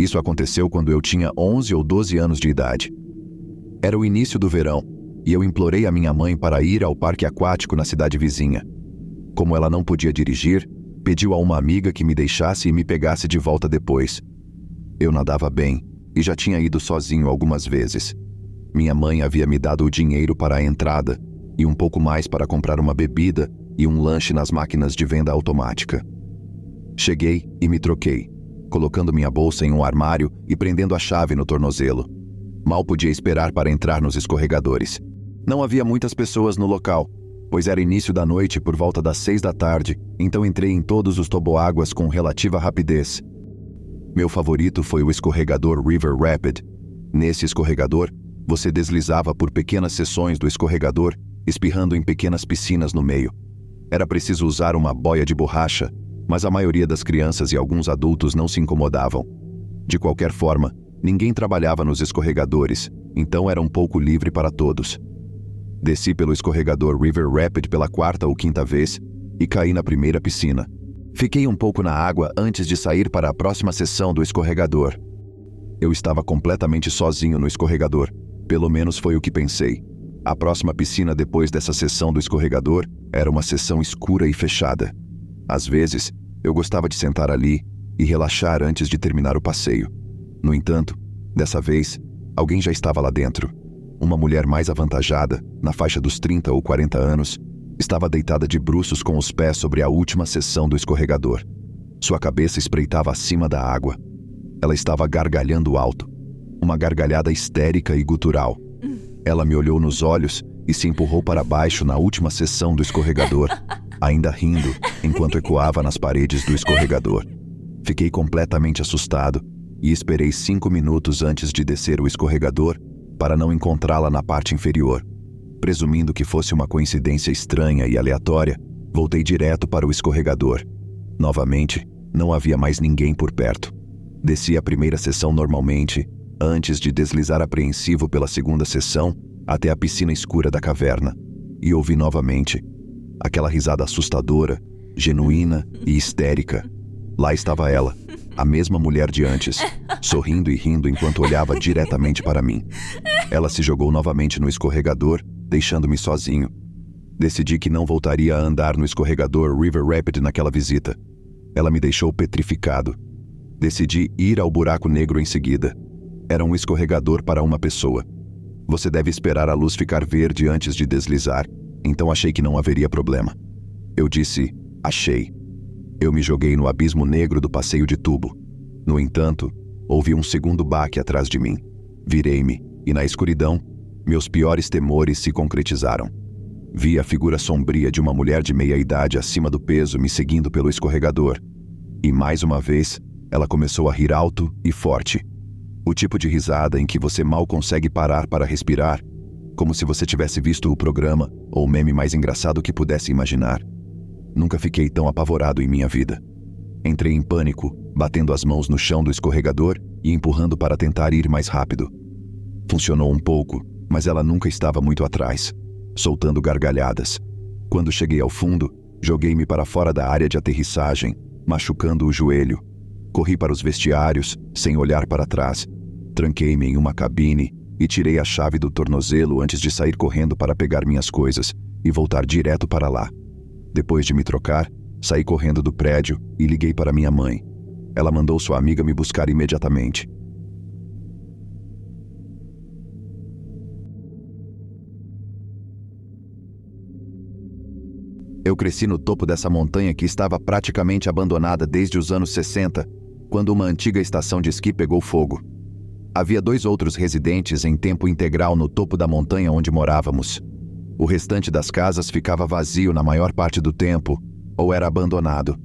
Isso aconteceu quando eu tinha 11 ou 12 anos de idade. Era o início do verão, e eu implorei a minha mãe para ir ao parque aquático na cidade vizinha. Como ela não podia dirigir, pediu a uma amiga que me deixasse e me pegasse de volta depois. Eu nadava bem, e já tinha ido sozinho algumas vezes. Minha mãe havia me dado o dinheiro para a entrada, e um pouco mais para comprar uma bebida e um lanche nas máquinas de venda automática. Cheguei e me troquei, colocando minha bolsa em um armário e prendendo a chave no tornozelo. Mal podia esperar para entrar nos escorregadores. Não havia muitas pessoas no local, pois era início da noite por volta das 6 da tarde, então entrei em todos os toboáguas com relativa rapidez. Meu favorito foi o escorregador River Rapid. Nesse escorregador, você deslizava por pequenas seções do escorregador, espirrando em pequenas piscinas no meio. Era preciso usar uma boia de borracha, mas a maioria das crianças e alguns adultos não se incomodavam. De qualquer forma, ninguém trabalhava nos escorregadores, então era um pouco livre para todos. Desci pelo escorregador River Rapid pela 4ª ou 5ª vez e caí na primeira piscina. Fiquei um pouco na água antes de sair para a próxima seção do escorregador. Eu estava completamente sozinho no escorregador, pelo menos foi o que pensei. A próxima piscina depois dessa seção do escorregador era uma seção escura e fechada. Às vezes, eu gostava de sentar ali e relaxar antes de terminar o passeio. No entanto, dessa vez, alguém já estava lá dentro. Uma mulher mais avantajada, na faixa dos 30 ou 40 anos, estava deitada de bruços com os pés sobre a última seção do escorregador. Sua cabeça espreitava acima da água. Ela estava gargalhando alto, uma gargalhada histérica e gutural. Ela me olhou nos olhos e se empurrou para baixo na última seção do escorregador, ainda rindo enquanto ecoava nas paredes do escorregador. Fiquei completamente assustado e esperei 5 minutos antes de descer o escorregador para não encontrá-la na parte inferior. Presumindo que fosse uma coincidência estranha e aleatória, voltei direto para o escorregador. Novamente, não havia mais ninguém por perto. Desci a primeira seção normalmente, antes de deslizar apreensivo pela segunda seção até a piscina escura da caverna, e ouvi novamente aquela risada assustadora, genuína e histérica. Lá estava ela, a mesma mulher de antes, sorrindo e rindo enquanto olhava diretamente para mim. Ela se jogou novamente no escorregador, deixando-me sozinho. Decidi que não voltaria a andar no escorregador River Rapid naquela visita. Ela me deixou petrificado. Decidi ir ao buraco negro em seguida. Era um escorregador para uma pessoa. Você deve esperar a luz ficar verde antes de deslizar, então achei que não haveria problema. Eu disse, achei. Eu me joguei no abismo negro do passeio de tubo. No entanto, ouvi um segundo baque atrás de mim. Virei-me, e na escuridão, meus piores temores se concretizaram. Vi a figura sombria de uma mulher de meia-idade acima do peso me seguindo pelo escorregador. E mais uma vez, ela começou a rir alto e forte. O tipo de risada em que você mal consegue parar para respirar, como se você tivesse visto o programa ou o meme mais engraçado que pudesse imaginar. Nunca fiquei tão apavorado em minha vida. Entrei em pânico, batendo as mãos no chão do escorregador e empurrando para tentar ir mais rápido. Funcionou um pouco, mas ela nunca estava muito atrás, soltando gargalhadas. Quando cheguei ao fundo, joguei-me para fora da área de aterrissagem, machucando o joelho. Corri para os vestiários, sem olhar para trás. Tranquei-me em uma cabine e tirei a chave do tornozelo antes de sair correndo para pegar minhas coisas e voltar direto para lá. Depois de me trocar, saí correndo do prédio e liguei para minha mãe. Ela mandou sua amiga me buscar imediatamente. Eu cresci no topo dessa montanha que estava praticamente abandonada desde os anos 60, quando uma antiga estação de esqui pegou fogo. Havia 2 outros residentes em tempo integral no topo da montanha onde morávamos. O restante das casas ficava vazio na maior parte do tempo, ou era abandonado.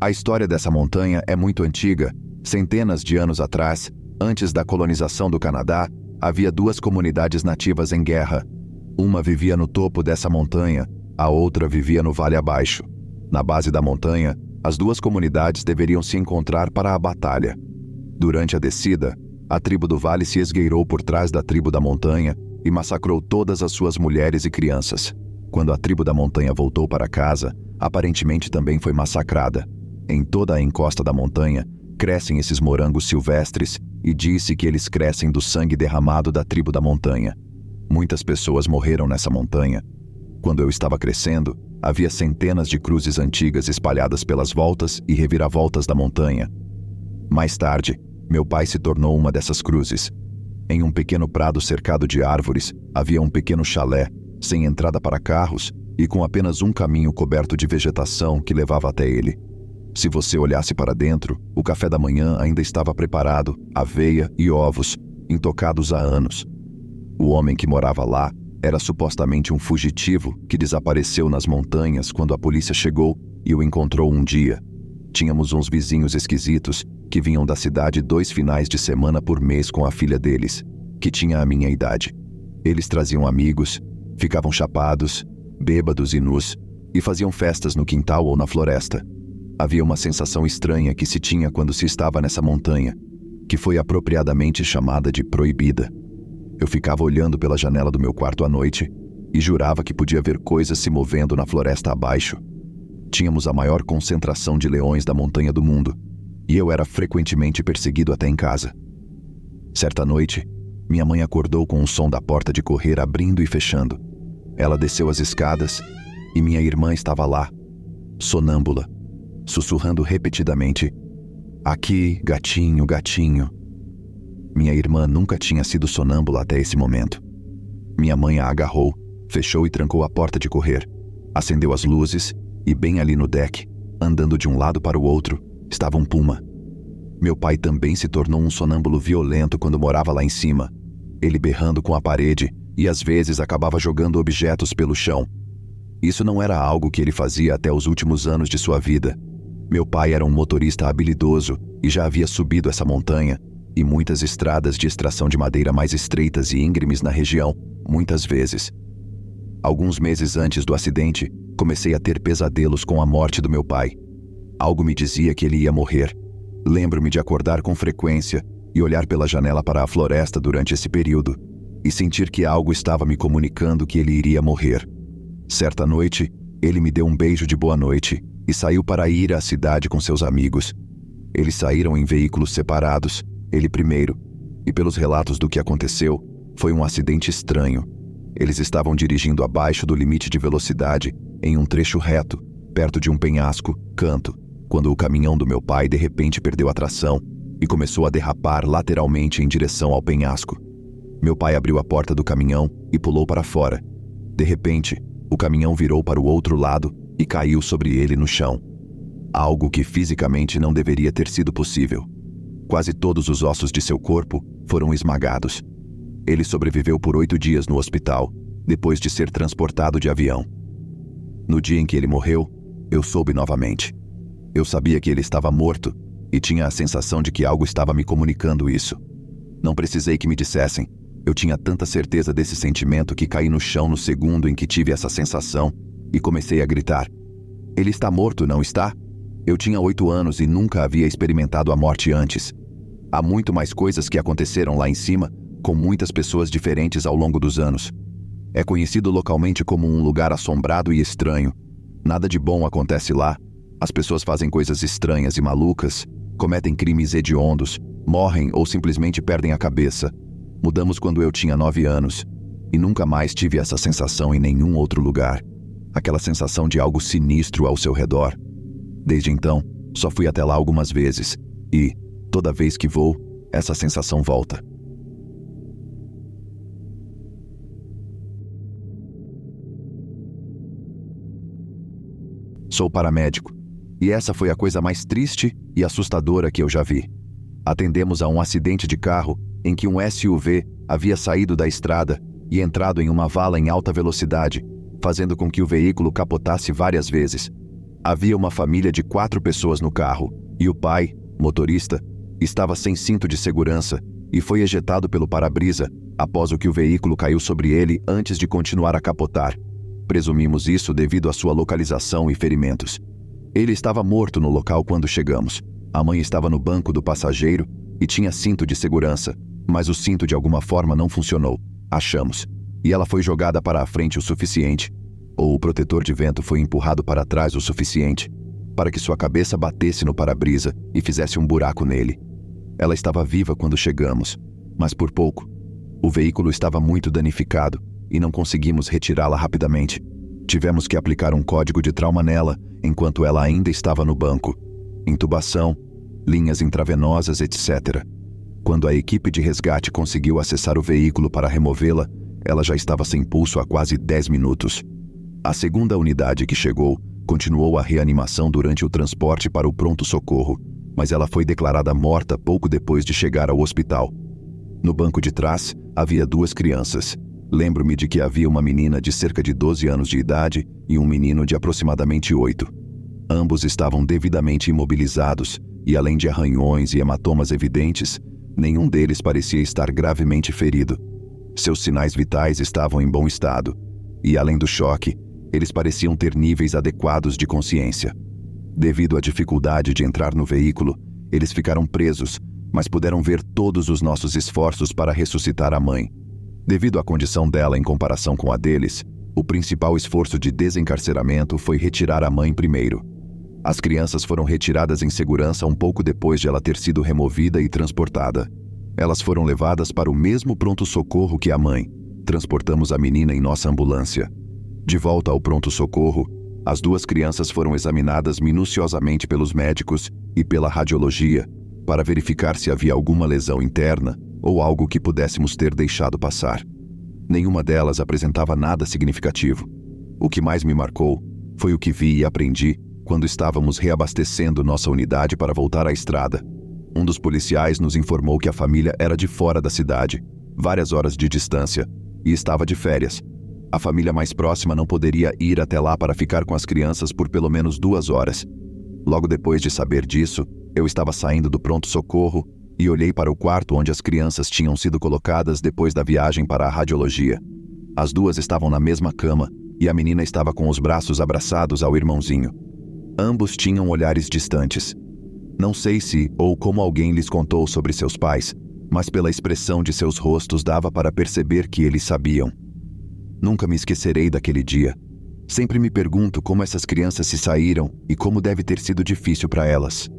A história dessa montanha é muito antiga. Centenas de anos atrás, antes da colonização do Canadá, havia 2 comunidades nativas em guerra. Uma vivia no topo dessa montanha, a outra vivia no vale abaixo. Na base da montanha, as 2 comunidades deveriam se encontrar para a batalha. Durante a descida, a tribo do vale se esgueirou por trás da tribo da montanha e massacrou todas as suas mulheres e crianças. Quando a tribo da montanha voltou para casa, aparentemente também foi massacrada. Em toda a encosta da montanha, crescem esses morangos silvestres e disse que eles crescem do sangue derramado da tribo da montanha. Muitas pessoas morreram nessa montanha. Quando eu estava crescendo, havia centenas de cruzes antigas espalhadas pelas voltas e reviravoltas da montanha. Mais tarde, meu pai se tornou uma dessas cruzes. Em um pequeno prado cercado de árvores, havia um pequeno chalé, sem entrada para carros e com apenas um caminho coberto de vegetação que levava até ele. Se você olhasse para dentro, o café da manhã ainda estava preparado, aveia e ovos, intocados há anos. O homem que morava lá era supostamente um fugitivo que desapareceu nas montanhas quando a polícia chegou e o encontrou um dia. Tínhamos uns vizinhos esquisitos que vinham da cidade 2 finais de semana por mês com a filha deles, que tinha a minha idade. Eles traziam amigos, ficavam chapados, bêbados e nus, e faziam festas no quintal ou na floresta. Havia uma sensação estranha que se tinha quando se estava nessa montanha, que foi apropriadamente chamada de proibida. Eu ficava olhando pela janela do meu quarto à noite e jurava que podia ver coisas se movendo na floresta abaixo. Tínhamos a maior concentração de leões da montanha do mundo, e eu era frequentemente perseguido até em casa. Certa noite, minha mãe acordou com o som da porta de correr abrindo e fechando. Ela desceu as escadas e minha irmã estava lá, sonâmbula, sussurrando repetidamente: "Aqui, gatinho, gatinho." Minha irmã nunca tinha sido sonâmbula até esse momento. Minha mãe a agarrou, fechou e trancou a porta de correr, acendeu as luzes e bem ali no deck, andando de um lado para o outro, estava um puma. Meu pai também se tornou um sonâmbulo violento quando morava lá em cima, ele berrando com a parede e às vezes acabava jogando objetos pelo chão. Isso não era algo que ele fazia até os últimos anos de sua vida. Meu pai era um motorista habilidoso e já havia subido essa montanha e muitas estradas de extração de madeira mais estreitas e íngremes na região, muitas vezes. Alguns meses antes do acidente, comecei a ter pesadelos com a morte do meu pai. Algo me dizia que ele ia morrer. Lembro-me de acordar com frequência e olhar pela janela para a floresta durante esse período e sentir que algo estava me comunicando que ele iria morrer. Certa noite, ele me deu um beijo de boa noite e saiu para ir à cidade com seus amigos. Eles saíram em veículos separados, ele primeiro, e pelos relatos do que aconteceu, foi um acidente estranho. Eles estavam dirigindo abaixo do limite de velocidade, em um trecho reto, perto de um penhasco, canto, quando o caminhão do meu pai de repente perdeu a tração e começou a derrapar lateralmente em direção ao penhasco. Meu pai abriu a porta do caminhão e pulou para fora. De repente, o caminhão virou para o outro lado e caiu sobre ele no chão. Algo que fisicamente não deveria ter sido possível. Quase todos os ossos de seu corpo foram esmagados. Ele sobreviveu por 8 dias no hospital, depois de ser transportado de avião. No dia em que ele morreu, eu soube novamente. Eu sabia que ele estava morto e tinha a sensação de que algo estava me comunicando isso. Não precisei que me dissessem. Eu tinha tanta certeza desse sentimento que caí no chão no segundo em que tive essa sensação e comecei a gritar: "Ele está morto, não está?" Eu tinha 8 anos e nunca havia experimentado a morte antes. Há muito mais coisas que aconteceram lá em cima, com muitas pessoas diferentes ao longo dos anos. É conhecido localmente como um lugar assombrado e estranho. Nada de bom acontece lá. As pessoas fazem coisas estranhas e malucas, cometem crimes hediondos, morrem ou simplesmente perdem a cabeça. Mudamos quando eu tinha 9 anos e nunca mais tive essa sensação em nenhum outro lugar. Aquela sensação de algo sinistro ao seu redor. Desde então, só fui até lá algumas vezes e, toda vez que vou, essa sensação volta. Sou paramédico, e essa foi a coisa mais triste e assustadora que eu já vi. Atendemos a um acidente de carro em que um SUV havia saído da estrada e entrado em uma vala em alta velocidade, fazendo com que o veículo capotasse várias vezes. Havia uma família de 4 pessoas no carro, e o pai, motorista, estava sem cinto de segurança e foi ejetado pelo para-brisa após o que o veículo caiu sobre ele antes de continuar a capotar. Presumimos isso devido à sua localização e ferimentos. Ele estava morto no local quando chegamos. A mãe estava no banco do passageiro e tinha cinto de segurança, mas o cinto de alguma forma não funcionou, achamos, e ela foi jogada para a frente o suficiente, ou o protetor de vento foi empurrado para trás o suficiente. para que sua cabeça batesse no para-brisa e fizesse um buraco nele. Ela estava viva quando chegamos, mas por pouco. O veículo estava muito danificado e não conseguimos retirá-la rapidamente. Tivemos que aplicar um código de trauma nela enquanto ela ainda estava no banco. Intubação, linhas intravenosas, etc. Quando a equipe de resgate conseguiu acessar o veículo para removê-la, ela já estava sem pulso há quase 10 minutos. A segunda unidade que chegou continuou a reanimação durante o transporte para o pronto-socorro, mas ela foi declarada morta pouco depois de chegar ao hospital. No banco de trás, havia 2 crianças. Lembro-me de que havia uma menina de cerca de 12 anos de idade e um menino de aproximadamente 8. Ambos estavam devidamente imobilizados e, além de arranhões e hematomas evidentes, nenhum deles parecia estar gravemente ferido. Seus sinais vitais estavam em bom estado e, além do choque, eles pareciam ter níveis adequados de consciência. Devido à dificuldade de entrar no veículo, eles ficaram presos, mas puderam ver todos os nossos esforços para ressuscitar a mãe. Devido à condição dela em comparação com a deles, o principal esforço de desencarceramento foi retirar a mãe primeiro. As crianças foram retiradas em segurança um pouco depois de ela ter sido removida e transportada. Elas foram levadas para o mesmo pronto-socorro que a mãe. Transportamos a menina em nossa ambulância. De volta ao pronto-socorro, as 2 crianças foram examinadas minuciosamente pelos médicos e pela radiologia para verificar se havia alguma lesão interna ou algo que pudéssemos ter deixado passar. Nenhuma delas apresentava nada significativo. O que mais me marcou foi o que vi e aprendi quando estávamos reabastecendo nossa unidade para voltar à estrada. Um dos policiais nos informou que a família era de fora da cidade, várias horas de distância, e estava de férias. A família mais próxima não poderia ir até lá para ficar com as crianças por pelo menos 2 horas. Logo depois de saber disso, eu estava saindo do pronto-socorro e olhei para o quarto onde as crianças tinham sido colocadas depois da viagem para a radiologia. As 2 estavam na mesma cama e a menina estava com os braços abraçados ao irmãozinho. Ambos tinham olhares distantes. Não sei se ou como alguém lhes contou sobre seus pais, mas pela expressão de seus rostos dava para perceber que eles sabiam. Nunca me esquecerei daquele dia. Sempre me pergunto como essas crianças se saíram e como deve ter sido difícil para elas.